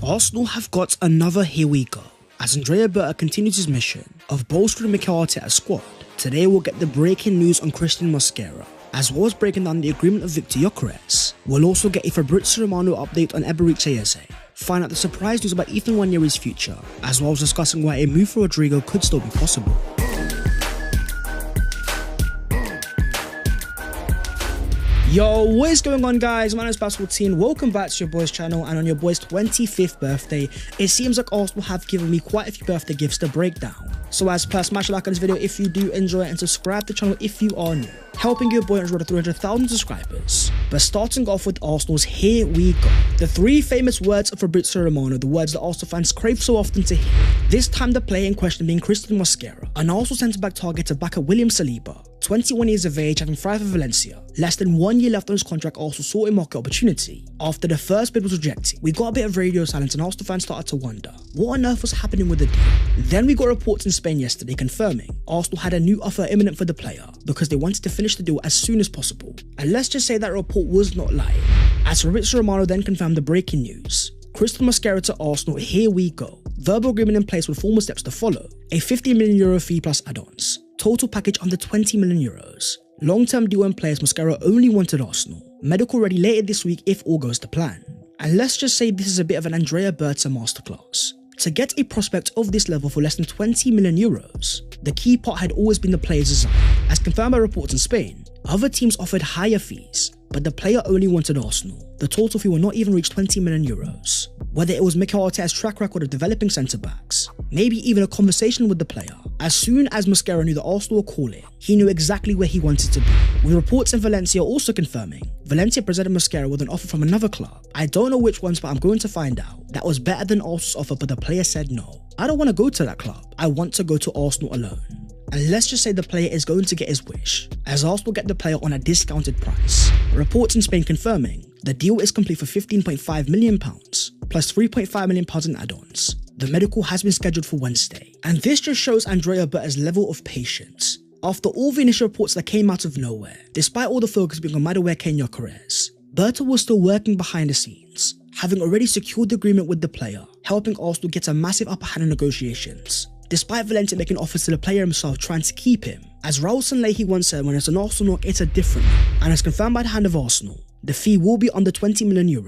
Arsenal have got another here we go. As Andrea Berta continues his mission of bolstering Mikel Arteta's squad, today we'll get the breaking news on Christian Mosquera, as well as breaking down the agreement of Victor Gyökeres. We'll also get a Fabrizio Romano update on Eberechi Eze, find out the surprise news about Ethan Nwanery's future, as well as discussing why a move for Rodrigo could still be possible. Yo, what is going on, guys? My name is Basketball14. Welcome back to your boys channel, and on your boys 25th birthday, it seems like Arsenal have given me quite a few birthday gifts to break down. So as per, smash a like on this video if you do enjoy it, and subscribe to the channel if you are new, helping your boy enjoy the 300,000 subscribers. But starting off with Arsenal's here we go. The three famous words of Fabrizio Romano, the words that Arsenal fans crave so often to hear. This time the player in question being Christian Mosquera, an Arsenal centre-back target to back up William Saliba, 21 years of age, having thrived for Valencia. Less than 1 year left on his contract, Arsenal saw a market opportunity. After the first bid was rejected, we got a bit of radio silence and Arsenal fans started to wonder what on earth was happening with the deal. Then we got reports in Spain yesterday confirming Arsenal had a new offer imminent for the player because they wanted to finish the deal as soon as possible. And let's just say that report was not lying, as Fabrizio Romano then confirmed the breaking news. Christian Mosquera to Arsenal, here we go. Verbal agreement in place with formal steps to follow. A €50 million fee plus add-ons. Total package under €20 million. Long-term deal in place. Mosquera only wanted Arsenal. Medical ready later this week if all goes to plan. And let's just say this is a bit of an Andrea Berta masterclass. To get a prospect of this level for less than €20 million, the key part had always been the player's design. As confirmed by reports in Spain, other teams offered higher fees, but the player only wanted Arsenal. The total fee will not even reach €20 million. Whether it was Mikel Arteta's track record of developing centre-backs, maybe even a conversation with the player. As soon as Mosquera knew that Arsenal were calling, he knew exactly where he wanted to be. With reports in Valencia also confirming, Valencia presented Mosquera with an offer from another club. I don't know which ones, but I'm going to find out. That was better than Arsenal's offer, but the player said no. I don't want to go to that club. I want to go to Arsenal alone. And let's just say the player is going to get his wish, as Arsenal get the player on a discounted price. Reports in Spain confirming the deal is complete for £15.5 million plus £3.5 million in add-ons. The medical has been scheduled for Wednesday, and this just shows Andrea Berta's level of patience. After all the initial reports that came out of nowhere, despite all the focus being on Madueke Gyökeres, Berta was still working behind the scenes, having already secured the agreement with the player, helping Arsenal get a massive upper hand in negotiations. Despite Valencia making offers to the player himself trying to keep him, as Raul Sanllehi once said, when it's an Arsenal knock, it's a different one. And as confirmed by the hand of Arsenal, the fee will be under €20 million,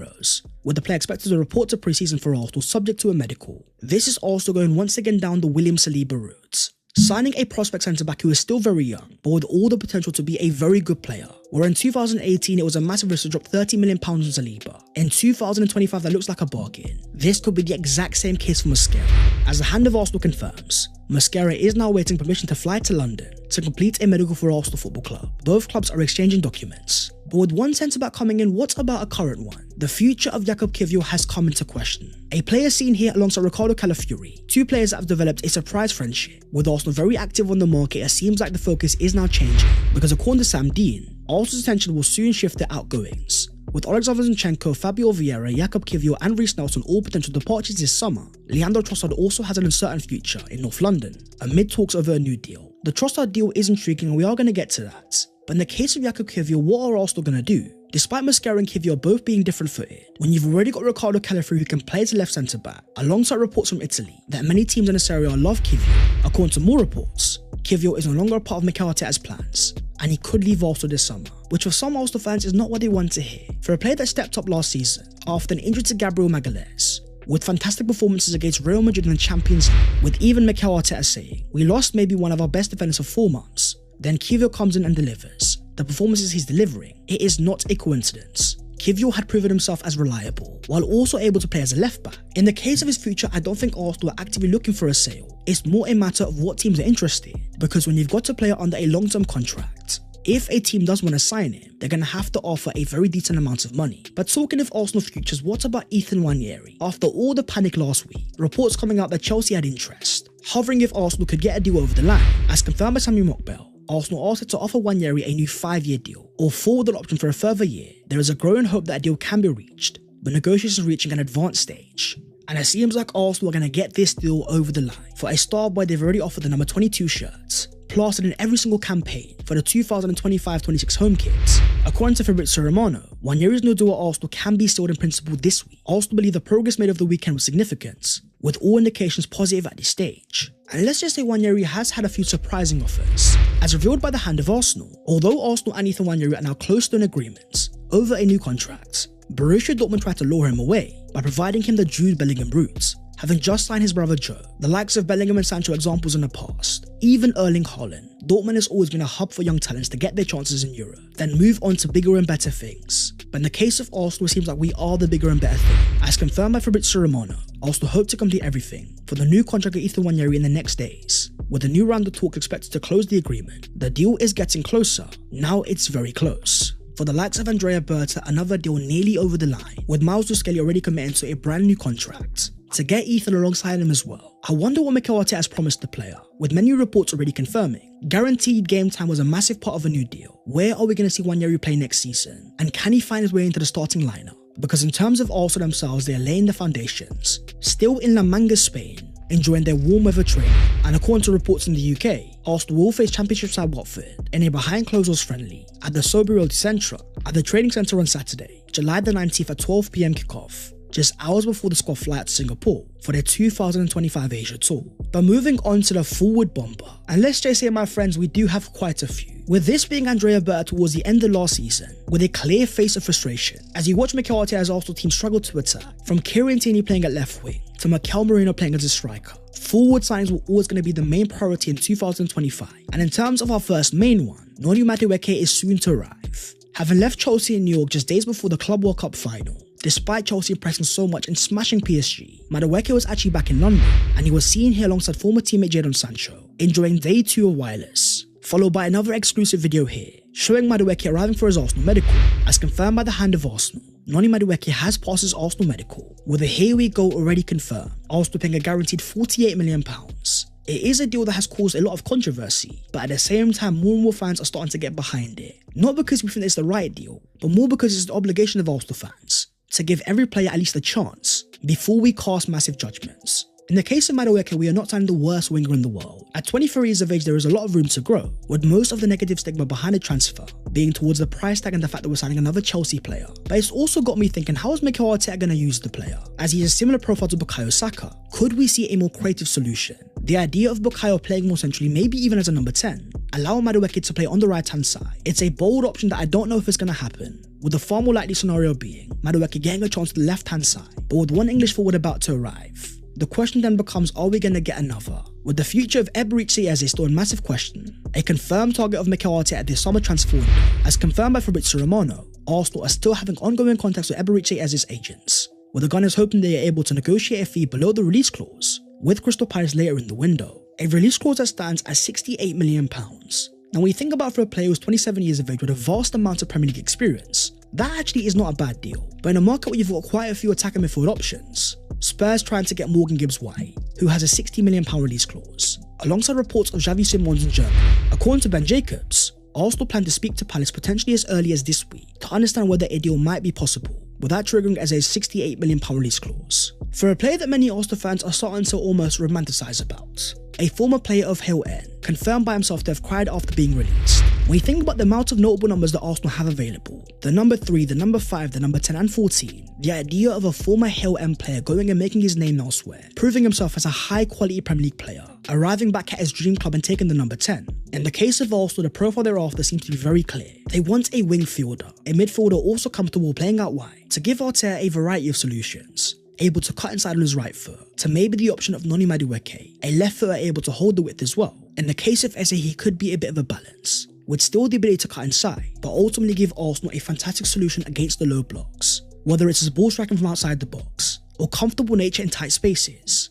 with the player expected to report to pre-season for Arsenal subject to a medical. This is also going once again down the William Saliba route, signing a prospect centre-back who is still very young, but with all the potential to be a very good player. Where in 2018 it was a massive risk to drop £30 million on Saliba. In 2025 that looks like a bargain. This could be the exact same case for Mosquera. As the hand of Arsenal confirms, Mosquera is now awaiting permission to fly to London to complete a medical for Arsenal Football Club. Both clubs are exchanging documents. But with one centre-back coming in, what about a current one? The future of Jakub Kiwior has come into question. A player seen here alongside Ricardo Calafiori, two players that have developed a surprise friendship. With Arsenal very active on the market, it seems like the focus is now changing, because according to Sam Dean, Arsenal's attention will soon shift their outgoings. With Alexander Zinchenko, Fabio Vieira, Jakub Kiwior and Reece Nelson all potential departures this summer, Leandro Trossard also has an uncertain future in North London, amid talks over a new deal. The Trossard deal is intriguing and we are going to get to that. But in the case of Jakub Kiwior, what are Arsenal going to do? Despite Mosquera and Kiwior both being different-footed, when you've already got Ricardo Calafiori who can play as a left centre-back, alongside reports from Italy that many teams in this area love Kiwior, according to more reports, Kiwior is no longer a part of Mikel Arteta's plans, and he could leave Arsenal this summer, which for some Arsenal fans is not what they want to hear. For a player that stepped up last season after an injury to Gabriel Magalhaes, with fantastic performances against Real Madrid in the Champions League, with even Mikel Arteta saying, "We lost maybe one of our best defenders for 4 months," then Kiwior comes in and delivers. The performances he's delivering, it is not a coincidence. Kiwior had proven himself as reliable, while also able to play as a left back. In the case of his future, I don't think Arsenal are actively looking for a sale. It's more a matter of what teams are interested, because when you've got a player under a long-term contract, if a team does want to sign him, they're going to have to offer a very decent amount of money. But talking of Arsenal futures, what about Ethan Nwaneri? After all the panic last week, reports coming out that Chelsea had interest, hovering if Arsenal could get a deal over the line. As confirmed by Samuel Mokbel, Arsenal asked to offer Nwaneri a new 5-year deal, or forward an option for a further year. There is a growing hope that a deal can be reached, but negotiations are reaching an advanced stage. And it seems like Arsenal are going to get this deal over the line. For a star boy, they've already offered the number 22 shirts, plastered in every single campaign for the 2025-26 home kits. According to Fabrizio Romano, Nwaneri's no deal at Arsenal can be sold in principle this week. Arsenal believe the progress made over the weekend was significant, with all indications positive at this stage. And let's just say Nwaneri has had a few surprising offers. As revealed by the Hand of Arsenal, although Arsenal and Ethan Nwaneri are now close to an agreement over a new contract, Borussia Dortmund tried to lure him away by providing him the Jude Bellingham route, having just signed his brother Joe. The likes of Bellingham and Sancho examples in the past, even Erling Haaland. Dortmund has always been a hub for young talents to get their chances in Europe, then move on to bigger and better things. But in the case of Arsenal, it seems like we are the bigger and better thing. As confirmed by Fabrizio Romano, Arsenal hope to complete everything for the new contract of Ethan Nwaneri in the next days. With the new round of talks expected to close the agreement, the deal is getting closer. Now it's very close. For the likes of Andrea Berta, another deal nearly over the line, with Miles Skelly already committing to a brand new contract to get Ethan alongside him as well. I wonder what Mikel Arteta has promised the player, with many reports already confirming guaranteed game time was a massive part of a new deal. Where are we going to see Nwaneri play next season, and can he find his way into the starting lineup? Because in terms of Arsenal themselves, they are laying the foundations, still in La Manga, Spain, enjoying their warm weather training. And according to reports in the UK, Arsenal will face Championship side Watford in a behind closed doors friendly at the Soberil Centre at the training centre on Saturday, July the 19th at 12 PM kickoff, just hours before the squad fly out to Singapore for their 2025 Asia tour. But moving on to the forward bomber, and let's just say, my friends, we do have quite a few. With this being Andrea Berta towards the end of last season, with a clear face of frustration, as you watch Mikel Arteta's Arsenal team struggle to attack, from Kieran Tierney playing at left wing to Mikel Merino playing as a striker, forward signings were always going to be the main priority in 2025. And in terms of our first main one, Noni Madueke is soon to arrive. Having left Chelsea in New York just days before the Club World Cup final, despite Chelsea impressing so much and smashing PSG, Madueke was actually back in London, and he was seen here alongside former teammate Jadon Sancho, enjoying day 2 of Wireless, followed by another exclusive video here, showing Madueke arriving for his Arsenal medical. As confirmed by the Hand of Arsenal, Noni Madueke has passed his Arsenal medical, with a here we go already confirmed, Arsenal paying a guaranteed £48 million. It is a deal that has caused a lot of controversy, but at the same time, more and more fans are starting to get behind it. Not because we think it's the right deal, but more because it's the obligation of Arsenal fans to give every player at least a chance before we cast massive judgments. In the case of Madueke, we are not signing the worst winger in the world. At 23 years of age, there is a lot of room to grow, with most of the negative stigma behind the transfer being towards the price tag and the fact that we're signing another Chelsea player. But it's also got me thinking, how is Mikel Arteta going to use the player? As he has a similar profile to Bukayo Saka, could we see a more creative solution? The idea of Bukayo playing more centrally, maybe even as a number 10, allow Madueke to play on the right hand side. It's a bold option that I don't know if it's going to happen, with the far more likely scenario being Madueke getting a chance to the left hand side, but with one English forward about to arrive. The question then becomes, are we going to get another? With the future of Eberechi Eze still in massive question, a confirmed target of Mikel Arteta at this summer transfer window, as confirmed by Fabrizio Romano, Arsenal are still having ongoing contacts with Eberechi Eze's agents, with the Gunners hoping they are able to negotiate a fee below the release clause with Crystal Palace later in the window, a release clause that stands at £68 million. Now when you think about for a player who's 27 years of age with a vast amount of Premier League experience, that actually is not a bad deal. But in a market where you've got quite a few attacking midfield options, Spurs trying to get Morgan Gibbs-White, who has a £60 million release clause, alongside reports of Xavi Simons in Germany. According to Ben Jacobs, Arsenal plan to speak to Palace potentially as early as this week to understand whether a deal might be possible, without triggering as a £68 million release clause. For a player that many Arsenal fans are starting to almost romanticize about, a former player of Hill End, confirmed by himself to have cried after being released. When you think about the amount of notable numbers that Arsenal have available, the number 3, the number 5, the number 10 and 14, the idea of a former Hill End player going and making his name elsewhere, proving himself as a high quality Premier League player, arriving back at his dream club and taking the number 10. In the case of Arsenal, the profile thereafter seems to be very clear. They want a wing fielder, a midfielder also comfortable playing out wide, to give Arteta a variety of solutions, able to cut inside on his right foot, to maybe the option of Noni Madueke, a left footer able to hold the width as well. In the case of Eze, he could be a bit of a balance, with still the ability to cut inside, but ultimately give Arsenal a fantastic solution against the low blocks, whether it's his ball striking from outside the box, or comfortable nature in tight spaces.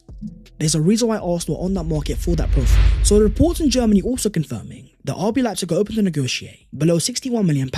There's a reason why Arsenal are on that market for that profile. So the reports in Germany also confirming that RB Leipzig are open to negotiate below £61 million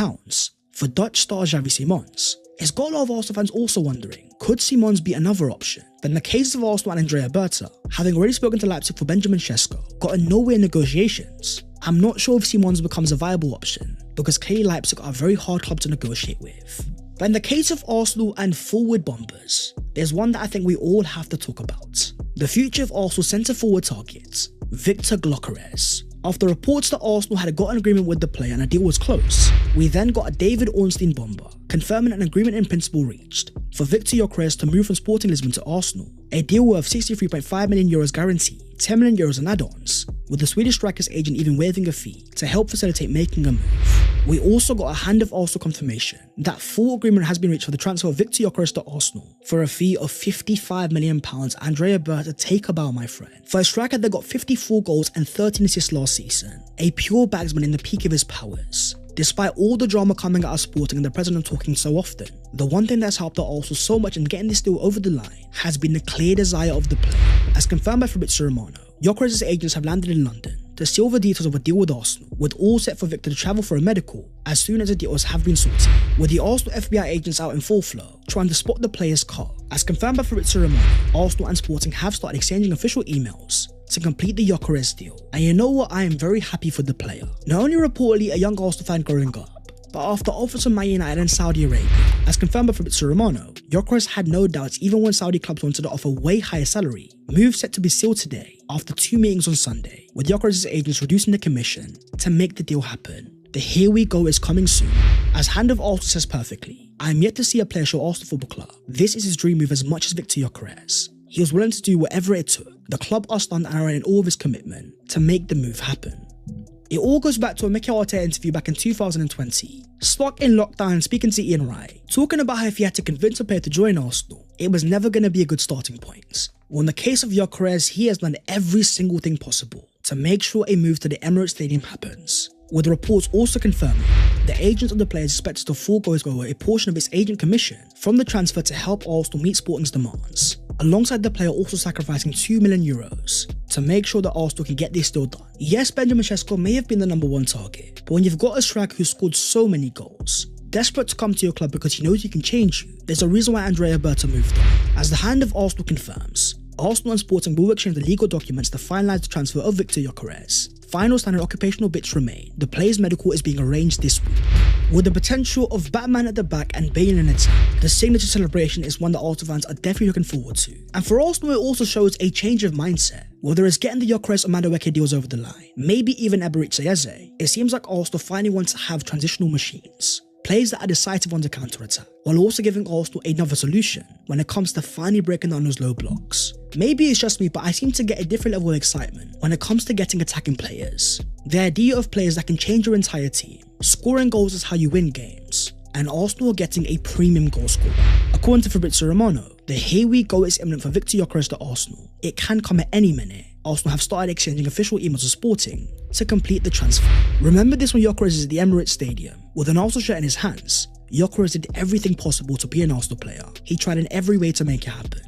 for Dutch star Xavi Simons. It's got a lot of Arsenal fans also wondering, could Simons be another option? But in the case of Arsenal and Andrea Berta, having already spoken to Leipzig for Benjamin Sesko, gotten nowhere in negotiations, I'm not sure if Simons becomes a viable option, because clearly Leipzig are a very hard club to negotiate with. But in the case of Arsenal and forward bombers, there's one that I think we all have to talk about. The future of Arsenal centre forward targets, Victor Gyökeres. After reports that Arsenal had got an agreement with the player and a deal was close, we then got a David Ornstein bomber confirming an agreement in principle reached for Victor Gyökeres to move from Sporting Lisbon to Arsenal. A deal worth €63.5 million guaranteed, €10 million in add-ons, with the Swedish striker's agent even waiving a fee to help facilitate making a move. We also got a hand of Arsenal confirmation that full agreement has been reached for the transfer of Victor Gyökeres to Arsenal for a fee of £55 million. Andrea Berta, take a bow, my friend. For a striker that got 54 goals and 13 assists last season, a pure bagsman in the peak of his powers. Despite all the drama coming out of Sporting and the president talking so often, the one thing that's helped out Arsenal so much in getting this deal over the line has been the clear desire of the player. As confirmed by Fabrizio Romano, Gyökeres' agents have landed in London to seal the details of a deal with Arsenal, with all set for Victor to travel for a medical as soon as the deals have been sorted, with the Arsenal FBI agents out in full flow trying to spot the player's car. As confirmed by Fabrizio Romano, Arsenal and Sporting have started exchanging official emails to complete the Gyökeres deal. And you know what, I am very happy for the player. Not only reportedly a young Arsenal fan growing up, but after offers from Man United and Saudi Arabia, as confirmed by Fabrizio Romano, Gyökeres had no doubts even when Saudi clubs wanted to offer way higher salary. Move set to be sealed today after 2 meetings on Sunday, with Gyökeres' agents reducing the commission to make the deal happen. The here we go is coming soon. As Hand of Arsenal says perfectly, I am yet to see a player show Arsenal Football Club this is his dream move as much as Victor Gyökeres. He was willing to do whatever it took. The club are stunned and are in all of his commitment to make the move happen. It all goes back to a Mikel Arteta interview back in 2020. Stuck in lockdown speaking to Ian Wright, talking about how if he had to convince a player to join Arsenal, it was never going to be a good starting point. Well, in the case of Gyökeres, he has done every single thing possible to make sure a move to the Emirates Stadium happens, with reports also confirming the agents of the player is expected to forego a portion of its agent commission from the transfer to help Arsenal meet Sporting's demands, alongside the player also sacrificing €2 million to make sure that Arsenal can get this deal done. Yes, Benjamin Sesko may have been the #1 target, but when you've got a striker who scored so many goals, desperate to come to your club because he knows he can change you, there's a reason why Andrea Berta moved on. As the Hand of Arsenal confirms, Arsenal and Sporting will exchange the legal documents to finalise the transfer of Victor Gyökeres. Final standard occupational bits remain. The player's medical is being arranged this week. With the potential of Batman at the back and Bale in attack, the signature celebration is one that Arsenal fans are definitely looking forward to. And for Arsenal, it also shows a change of mindset. Whether it's getting the Gyökeres or Madueke deals over the line, maybe even Eberechi Eze, it seems like Arsenal finally want to have transitional machines. Players that are decisive on the counter-attack, while also giving Arsenal another solution when it comes to finally breaking down those low blocks. Maybe it's just me, but I seem to get a different level of excitement when it comes to getting attacking players. The idea of players that can change your entire team. Scoring goals is how you win games, and Arsenal are getting a premium goal scorer. According to Fabrizio Romano, the here we go is imminent for Victor Gyökeres to Arsenal. It can come at any minute. Arsenal have started exchanging official emails to Sporting to complete the transfer. Remember this when Gyökeres is at the Emirates Stadium with an Arsenal shirt in his hands. Gyökeres did everything possible to be an Arsenal player. He tried in every way to make it happen.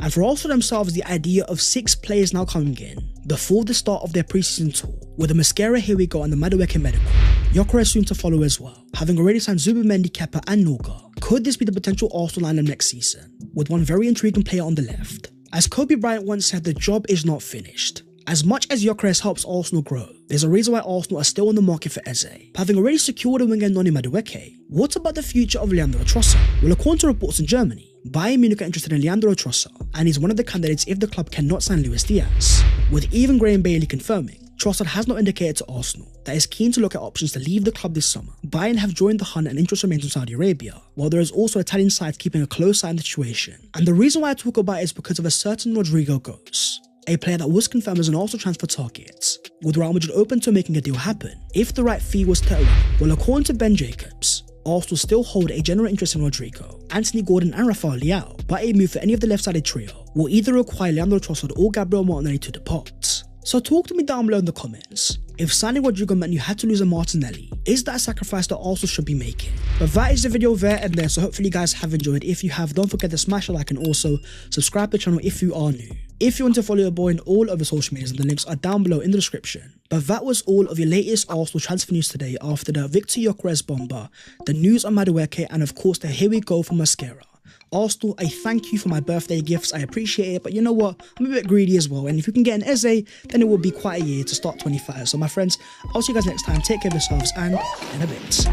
And for Arsenal themselves, the idea of 6 players now coming in before the start of their preseason tour, with the Mascara here we go and the Madueke medical, Gyökeres soon to follow as well, having already signed Zubimendi, Kepa and Norga. Could this be the potential Arsenal lineup next season, with one very intriguing player on the left? As Kobe Bryant once said, the job is not finished. As much as Gyökeres helps Arsenal grow, there's a reason why Arsenal are still on the market for Eze. Having already secured a winger Noni Madueke, what about the future of Leandro Trossard? Well, according to reports in Germany, Bayern Munich are interested in Leandro Trossard, and he's one of the candidates if the club cannot sign Luis Diaz. With even Graham Bailey confirming, Trossard has not indicated to Arsenal that is keen to look at options to leave the club this summer. Bayern have joined the hunt and interest remains in Saudi Arabia, while there is also Italian sides keeping a close eye on the situation. And the reason why I talk about it is because of a certain Rodrigo Goes, a player that was confirmed as an Arsenal transfer target, with Real Madrid open to making a deal happen if the right fee was to arrive. Well, according to Ben Jacobs, Arsenal still hold a general interest in Rodrigo, Anthony Gordon and Rafael Leao, but a move for any of the left-sided trio will either require Leandro Trossard or Gabriel Martinelli to depart. So talk to me down below in the comments. If signing Rodrigo meant you had to lose a Martinelli, is that a sacrifice that Arsenal should be making? But that is the video there and there, so hopefully you guys have enjoyed. If you have, don't forget to smash a like and also subscribe to the channel if you are new. If you want to follow your boy on all other social medias, the links are down below in the description. But that was all of your latest Arsenal transfer news today after the Victor Gyökeres bomber, the news on Madueke, and of course the here we go for Mascara. Arsenal, I thank you for my birthday gifts, I appreciate it, but you know what, I'm a bit greedy as well, and if you can get an Eze, then it will be quite a year to start 25. So my friends, I'll see you guys next time, take care of yourselves, and in a bit.